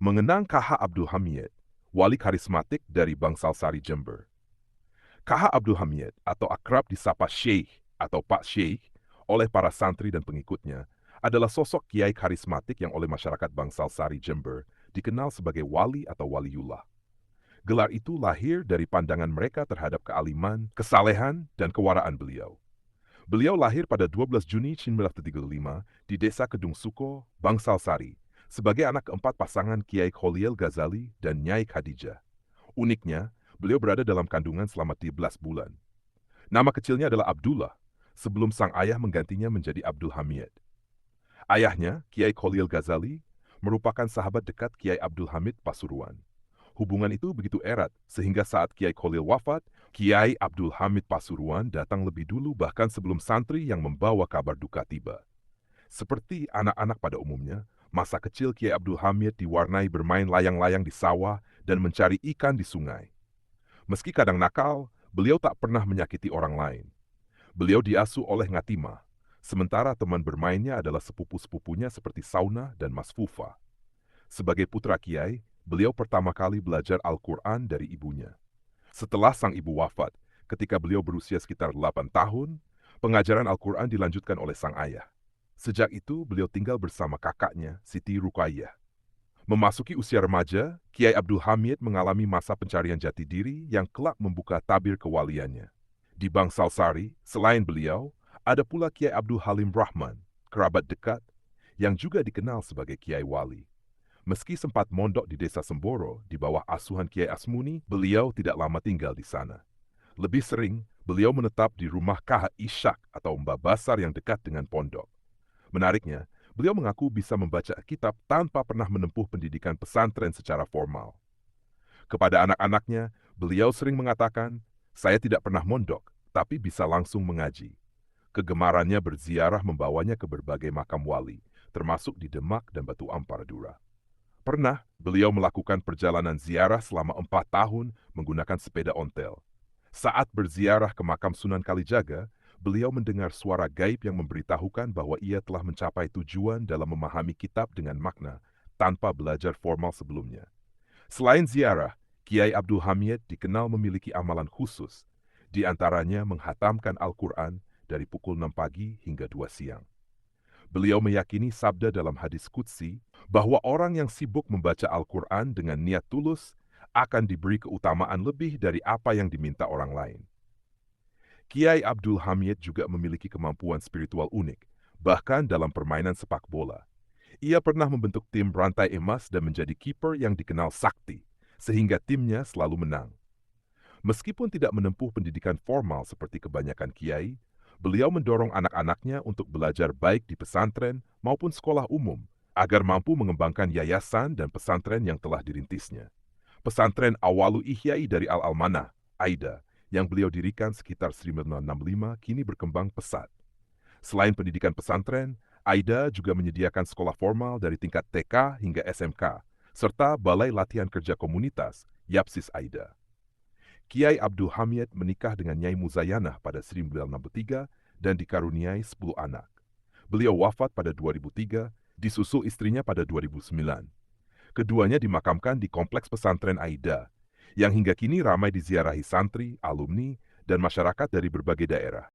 Mengenang KH Abdul Hamid, wali karismatik dari Bangsal Sari Jember. KH Abdul Hamid atau akrab disapa Syekh atau Pak Syekh oleh para santri dan pengikutnya adalah sosok kiai karismatik yang oleh masyarakat Bangsal Sari Jember dikenal sebagai wali atau waliullah. Gelar itu lahir dari pandangan mereka terhadap kealiman, kesalehan, dan kewaraan beliau. Beliau lahir pada 12 Juni 1935 di Desa Kedung Suko, Bangsal Sari, sebagai anak keempat pasangan Kiai Kholil Ghazali dan Nyai Khadijah. Uniknya, beliau berada dalam kandungan selama 13 bulan. Nama kecilnya adalah Abdullah, sebelum sang ayah menggantinya menjadi Abdul Hamid. Ayahnya, Kiai Kholil Ghazali, merupakan sahabat dekat Kiai Abdul Hamid Pasuruan. Hubungan itu begitu erat sehingga saat Kiai Kholil wafat, Kiai Abdul Hamid Pasuruan datang lebih dulu bahkan sebelum santri yang membawa kabar duka tiba. Seperti anak-anak pada umumnya, masa kecil Kiai Abdul Hamid diwarnai bermain layang-layang di sawah dan mencari ikan di sungai. Meski kadang nakal, beliau tak pernah menyakiti orang lain. Beliau diasuh oleh Ngatimah, sementara teman bermainnya adalah sepupu-sepupunya seperti Sauna dan Mas Fufa. Sebagai putra Kiai, beliau pertama kali belajar Al-Quran dari ibunya. Setelah sang ibu wafat, ketika beliau berusia sekitar 8 tahun, pengajaran Al-Quran dilanjutkan oleh sang ayah. Sejak itu, beliau tinggal bersama kakaknya, Siti Ruqayyah. Memasuki usia remaja, Kiai Abdul Hamid mengalami masa pencarian jati diri yang kelak membuka tabir kewaliannya. Di Bangsal Sari, selain beliau, ada pula Kiai Abdul Halim Rahman, kerabat dekat, yang juga dikenal sebagai Kiai Wali. Meski sempat mondok di desa Semboro di bawah asuhan Kiai Asmuni, beliau tidak lama tinggal di sana. Lebih sering, beliau menetap di rumah KH Ishak atau Mbah Basar yang dekat dengan pondok. Menariknya, beliau mengaku bisa membaca kitab tanpa pernah menempuh pendidikan pesantren secara formal. Kepada anak-anaknya, beliau sering mengatakan, "Saya tidak pernah mondok, tapi bisa langsung mengaji." Kegemarannya berziarah membawanya ke berbagai makam wali, termasuk di Demak dan Batu Ampar Dura. Pernah, beliau melakukan perjalanan ziarah selama 4 tahun menggunakan sepeda ontel. Saat berziarah ke makam Sunan Kalijaga, beliau mendengar suara gaib yang memberitahukan bahwa ia telah mencapai tujuan dalam memahami kitab dengan makna tanpa belajar formal sebelumnya. Selain ziarah, Kiai Abdul Hamid dikenal memiliki amalan khusus, di antaranya menghatamkan Al-Quran dari pukul 6 pagi hingga 2 siang. Beliau meyakini sabda dalam hadis qudsi bahwa orang yang sibuk membaca Al-Quran dengan niat tulus akan diberi keutamaan lebih dari apa yang diminta orang lain. Kiai Abdul Hamid juga memiliki kemampuan spiritual unik, bahkan dalam permainan sepak bola. Ia pernah membentuk tim Rantai Emas dan menjadi kiper yang dikenal sakti, sehingga timnya selalu menang. Meskipun tidak menempuh pendidikan formal seperti kebanyakan kiai, beliau mendorong anak-anaknya untuk belajar baik di pesantren maupun sekolah umum agar mampu mengembangkan yayasan dan pesantren yang telah dirintisnya. Pesantren Awalu Ihyai dari Al-Almanah, AIDA, yang beliau dirikan sekitar 1965 kini berkembang pesat. Selain pendidikan pesantren, AIDA juga menyediakan sekolah formal dari tingkat TK hingga SMK, serta Balai Latihan Kerja Komunitas, YAPSIS AIDA. Kiai Abdul Hamid menikah dengan Nyai Muzayanah pada 1963 dan dikaruniai 10 anak. Beliau wafat pada 2003, disusul istrinya pada 2009. Keduanya dimakamkan di Kompleks Pesantren AIDA, yang hingga kini ramai diziarahi santri, alumni, dan masyarakat dari berbagai daerah.